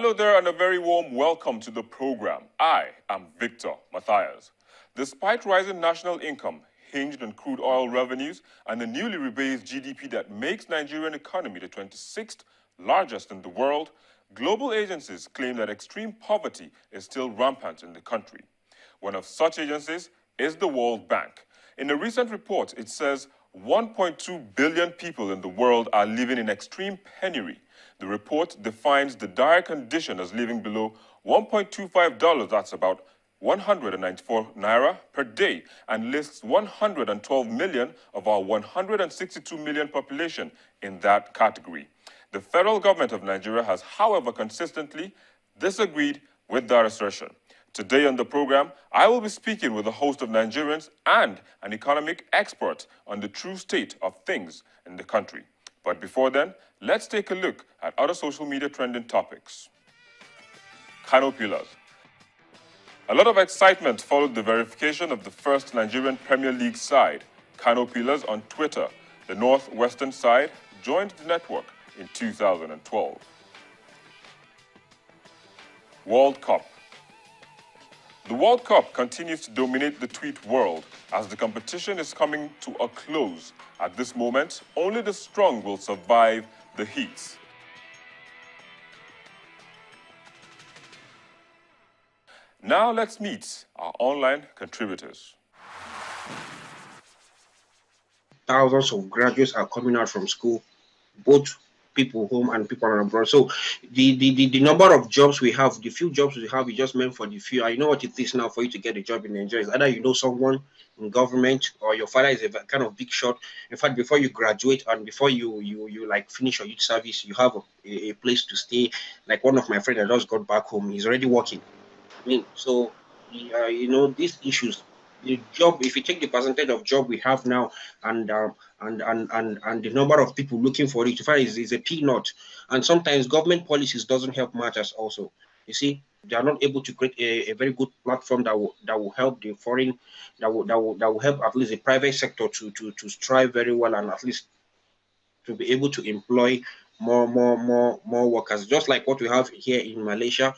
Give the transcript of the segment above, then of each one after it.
Hello there and a very warm welcome to the program. I am Victor Matthias. Despite rising national income hinged on crude oil revenues and the newly rebased GDP that makes Nigerian economy the 26th largest in the world, global agencies claim that extreme poverty is still rampant in the country. One of such agencies is the World Bank. In a recent report, it says 1.2 billion people in the world are living in extreme penury. The report defines the dire condition as living below $1.25, that's about 194 naira per day, and lists 112 million of our 162 million population in that category. The federal government of Nigeria has, however, consistently disagreed with that assertion. Today on the program, I will be speaking with a host of Nigerians and an economic expert on the true state of things in the country. But before then, let's take a look at other social media trending topics. Kano Pillars. A lot of excitement followed the verification of the first Nigerian Premier League side, Kano Pillars, on Twitter. The northwestern side joined the network in 2012. World Cup. The World Cup continues to dominate the tweet world as the competition is coming to a close. At this moment, only the strong will survive the heats. Now let's meet our online contributors. Thousands of graduates are coming out from school, both people home and people abroad. So the number of jobs we have, the few jobs we have, is just meant for the few. I know what it is now for you to get a job in Nigeria. It's either you know someone in government or your father is a kind of big shot. In fact, before you graduate and before you like finish your youth service, you have a place to stay. Like one of my friends that just got back home, he's already working. I mean, so these issues, the job, if you take the percentage of job we have now and the number of people looking for it, is a peanut. And sometimes government policies doesn't help matters also. You see, they are not able to create a very good platform that will help the foreign, that will help at least the private sector to strive very well and at least to be able to employ more workers, just like what we have here in Malaysia.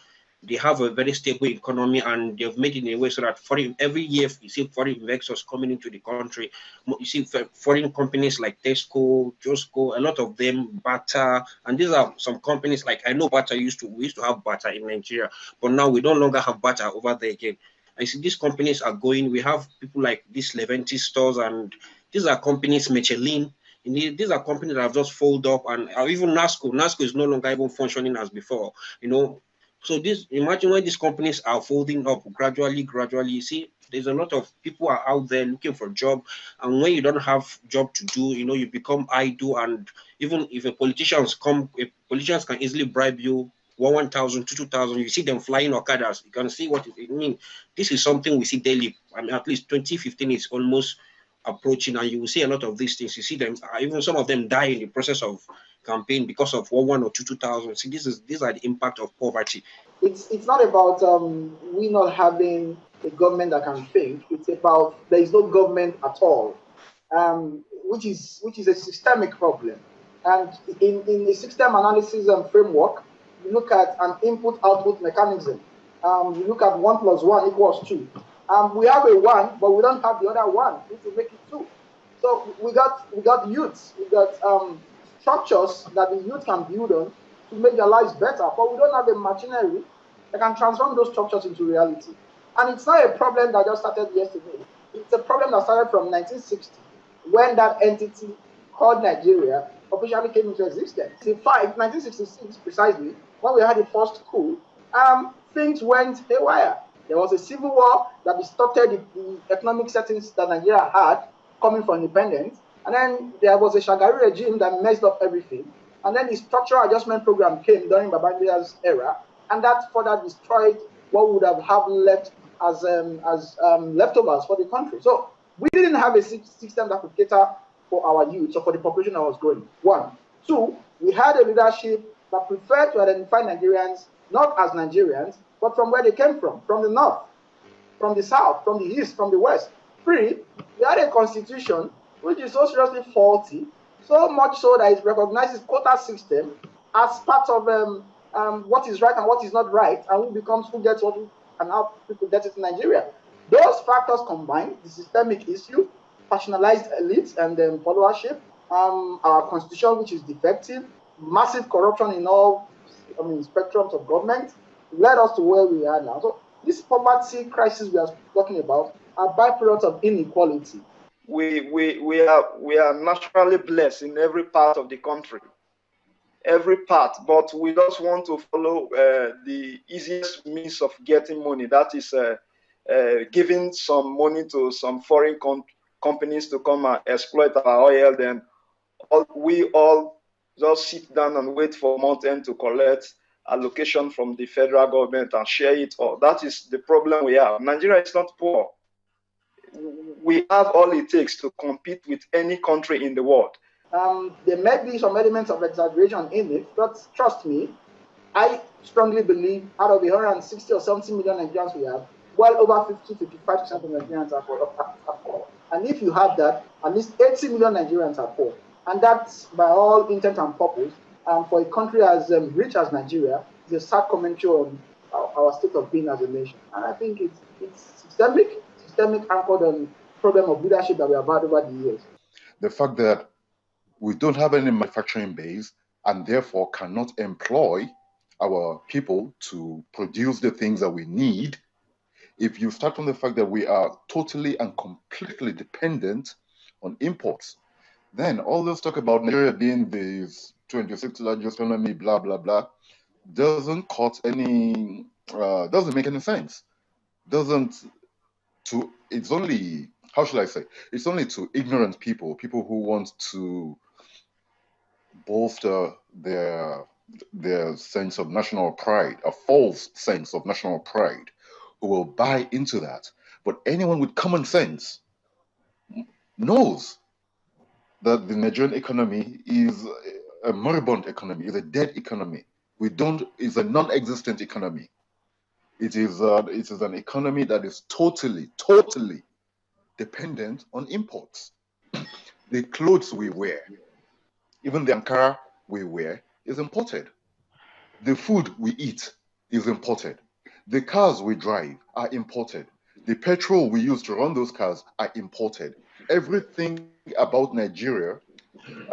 They have a very stable economy and they've made it in a way so that every year you see foreign investors coming into the country. You see foreign companies like Tesco, Josco, a lot of them, Bata, and these are some companies like, I know Bata we used to have Bata in Nigeria, but now we no longer have Bata over there again. I see these companies are going. We have people like these Leventi stores, and these are companies, Michelin. These are companies that have just folded up, and even NASCO. NASCO is no longer even functioning as before. So imagine when these companies are folding up gradually, you see, there's a lot of people are out there looking for a job. And when you don't have job to do, you become idle. And even if politicians can easily bribe you 1,000, 2,000. You see them flying Okadas. You can see what it means. This is something we see daily. I mean, at least 2015 is almost approaching, and you will see a lot of these things. You see them, even some of them die in the process of campaign because of 1 or 2,000. See, these are the impact of poverty. It's not about we not having a government that can think. It's about there is no government at all, which is a systemic problem. And in the system analysis and framework, you look at an input-output mechanism. You look at 1 + 1 = 2. We have a 1, but we don't have the other 1. We need to make it 2. So we got youths, we got structures that the youth can build on to make their lives better, but we don't have a machinery that can transform those structures into reality. And it's not a problem that just started yesterday. It's a problem that started from 1960, when that entity called Nigeria officially came into existence. In fact, 1966 precisely, when we had the first coup, things went haywire. There was a civil war that distorted the economic settings that Nigeria had coming from independence. And then there was a Shagari regime that messed up everything. And then the structural adjustment program came during Babangida's era, and that further destroyed what would have left as leftovers for the country. So we didn't have a system that could cater for our youth or for the population that was growing. 1. 2, we had a leadership that preferred to identify Nigerians not as Nigerians, but from where they came from the north, from the south, from the east, from the west. 3, we had a constitution which is so seriously faulty, so much so that it recognizes quota system as part of what is right and what is not right, and who gets what, and how people get it in Nigeria. Those factors combined, the systemic issue, personalized elites and followership, our constitution, which is defective, massive corruption in all, spectrums of government, led us to where we are now. So this poverty crisis we are talking about are byproducts of inequality. We are naturally blessed in every part of the country, every part, but we just want to follow the easiest means of getting money. That is giving some money to some foreign companies to come and exploit our oil. Then we all just sit down and wait for mountain to collect allocation from the federal government and share it all. That is the problem we have. Nigeria is not poor. We have all it takes to compete with any country in the world. There may be some elements of exaggeration in it, but trust me, I strongly believe out of the 160 or 70 million Nigerians we have, well over 50-55% of Nigerians are poor. And if you have that, at least 80 million Nigerians are poor. And that's, by all intent and purpose, for a country as rich as Nigeria, is a sad commentary on our state of being as a nation. And I think it's systemic anchored on problem of leadership that we have had over the years. The fact that we don't have any manufacturing base and therefore cannot employ our people to produce the things that we need. If you start from the fact that we are totally and completely dependent on imports, then all this talk about Nigeria being the 26th largest economy, blah, blah, blah, doesn't make any sense. It's only, how should I say? It's only to ignorant people who want to bolster their sense of national pride, a false sense of national pride, who will buy into that. But anyone with common sense knows that the Nigerian economy is a moribund economy, is a dead economy. It's a non-existent economy. It is an economy that is totally dependent on imports. The clothes we wear, even the Ankara we wear, is imported. The food we eat is imported. The cars we drive are imported. The petrol we use to run those cars are imported. Everything about Nigeria,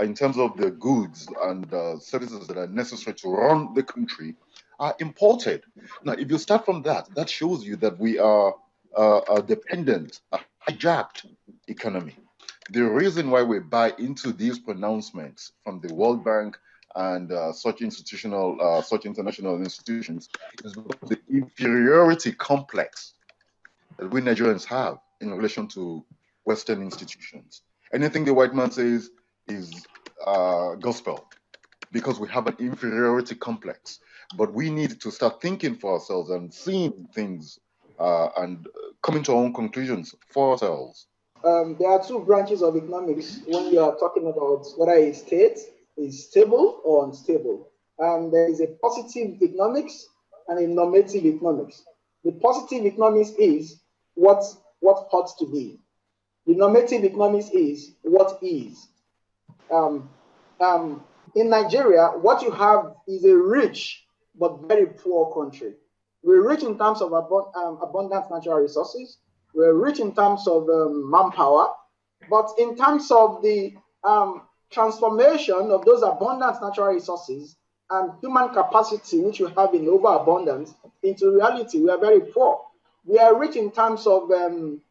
in terms of the goods and services that are necessary to run the country, are imported. Now, if you start from that, that shows you that we are a dependent, a hijacked economy. The reason why we buy into these pronouncements from the World Bank and such international institutions is because of the inferiority complex that we Nigerians have in relation to Western institutions. Anything the white man says is gospel, because we have an inferiority complex. But we need to start thinking for ourselves and seeing things and coming to our own conclusions for ourselves. There are two branches of economics when you are talking about whether a state is stable or unstable. There is a positive economics and a normative economics. The positive economics is what ought to be. The normative economics is what is. In Nigeria, what you have is a rich but very poor country. We're rich in terms of abundant natural resources. We're rich in terms of manpower, but in terms of the transformation of those abundant natural resources and human capacity, which we have in overabundance, into reality, we are very poor. We are rich in terms of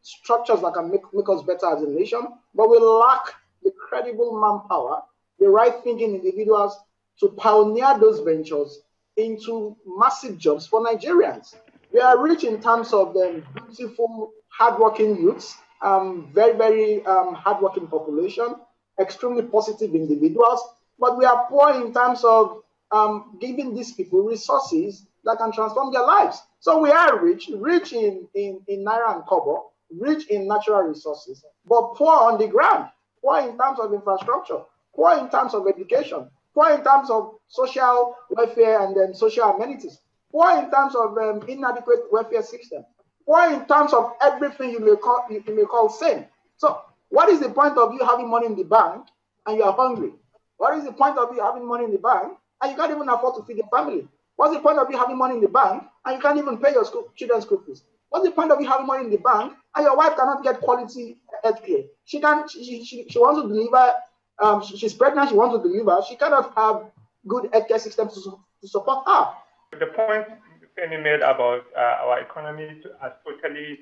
structures that can make us better as a nation, but we lack the credible manpower, the right-thinking individuals to pioneer those ventures into massive jobs for Nigerians. We are rich in terms of beautiful, hardworking youths, very, very hardworking population, extremely positive individuals, but we are poor in terms of giving these people resources that can transform their lives. So we are rich in Naira and Kobo, rich in natural resources, but poor on the ground, poor in terms of infrastructure, poor in terms of education, poor in terms of social welfare and social amenities, poor in terms of inadequate welfare system, poor in terms of everything you may call sane. So what is the point of you having money in the bank and you are hungry? What is the point of you having money in the bank and you can't even afford to feed your family? What's the point of you having money in the bank and you can't even pay your children's school fees? What's the point of you having money in the bank and your wife cannot get quality health care? She wants to deliver, she's pregnant, she wants to deliver, she cannot have good health care systems to support her. The point Femi made about our economy as totally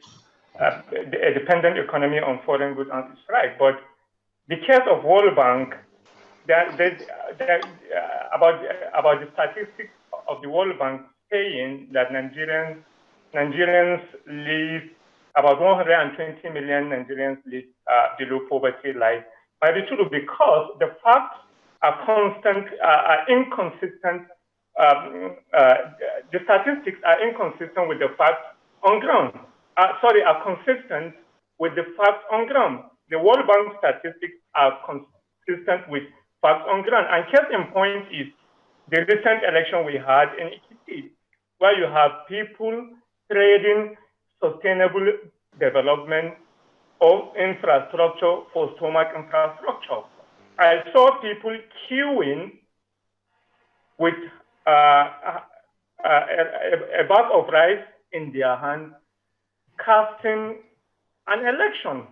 a dependent economy on foreign goods is right, but the case of World Bank, about the statistics of the World Bank saying that Nigerians live, about 120 million Nigerians live below poverty line, might be true because the facts are inconsistent. The statistics are inconsistent with the facts on ground. Are consistent with the facts on ground. The World Bank statistics are consistent with facts on ground. And case in point is the recent election we had in Ikiti, where you have people trading sustainable development of infrastructure for stomach infrastructure. I saw people queuing with a bag of rice in their hand, casting an election,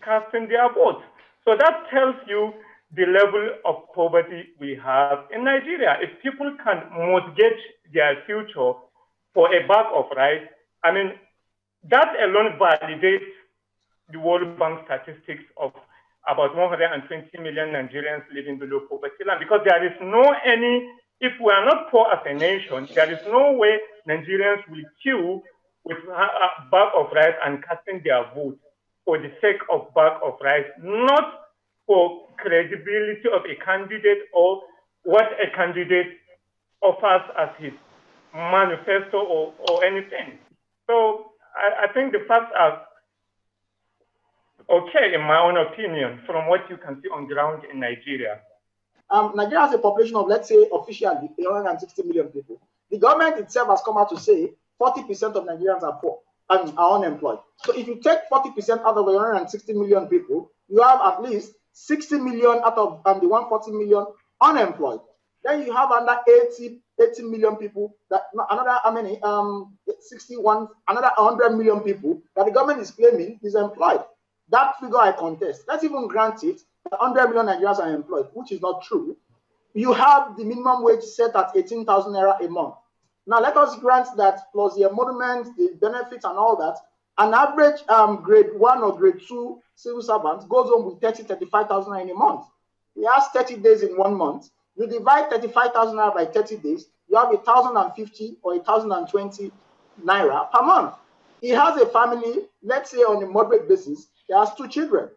casting their vote. So that tells you the level of poverty we have in Nigeria. If people can mortgage their future for a bag of rice, I mean, that alone validates the World Bank statistics of about 120 million Nigerians living below poverty line, because there is if we are not poor as a nation, there is no way Nigerians will queue with a bag of rice and casting their vote for the sake of bag of rice, not for credibility of a candidate or what a candidate offers as his manifesto or anything. So I think the facts are okay, in my own opinion, from what you can see on ground in Nigeria. Nigeria has a population of, let's say, officially 160 million people. The government itself has come out to say 40% of Nigerians are poor and are unemployed. So if you take 40% out of 160 million people, you have at least 60 million out of the 140 million unemployed. Then you have under 80 million people, that another how many? 61, another 100 million people that the government is claiming is employed. That figure I contest. Let's even grant it that 100 million Nigerians are employed, which is not true. You have the minimum wage set at 18,000 naira a month. Now let us grant that plus the emoluments, the benefits and all that, an average grade 1 or grade 2 civil servant goes home with 35,000 naira in a month. He has 30 days in 1 month. You divide 35,000 naira by 30 days, you have 1,050 or 1,020 naira per month. He has a family, let's say on a moderate basis, he has 2 children.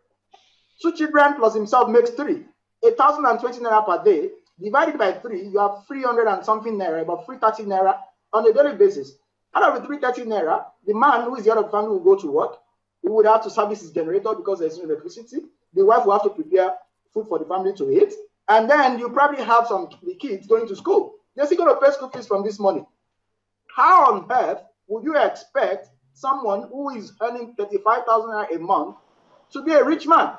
2 children plus himself makes 3. 1,020 naira per day, divided by 3, you have 300 and something naira, about 330 naira on a daily basis. Out of the 330 naira, the man who is the head of the family will go to work. He would have to service his generator because there's no electricity. The wife will have to prepare food for the family to eat. And then you probably have the kids going to school. They're still going to pay school fees from this money. How on earth would you expect someone who is earning 35,000 naira a month to be a rich man?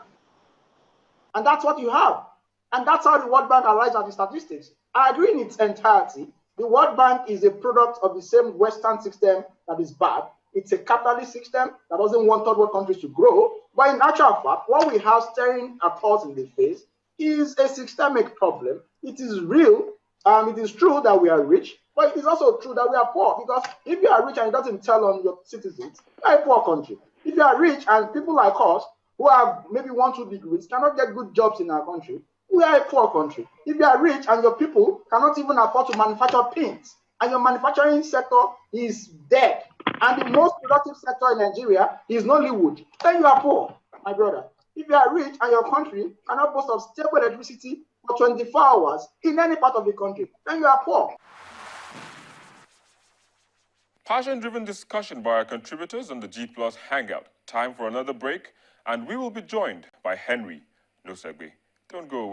And that's what you have. And that's how the World Bank arrives at the statistics. I agree in its entirety. The World Bank is a product of the same Western system that is bad. It's a capitalist system that doesn't want third world countries to grow. But in actual fact, what we have staring at us in the face is a systemic problem. It is real. It is true that we are rich, but it is also true that we are poor. Because if you are rich and it doesn't tell on your citizens, you are a poor country. If you are rich and people like us who have maybe 1, 2 degrees cannot get good jobs in our country, we are a poor country. If you are rich and your people cannot even afford to manufacture paints, and your manufacturing sector is dead, and the most productive sector in Nigeria is Nollywood, then you are poor, my brother. If you are rich and your country cannot boast of stable electricity for 24 hours in any part of the country, then you are poor. Passion-driven discussion by our contributors on the G Plus Hangout. Time for another break, and we will be joined by Henry Nosegbe. Don't go away.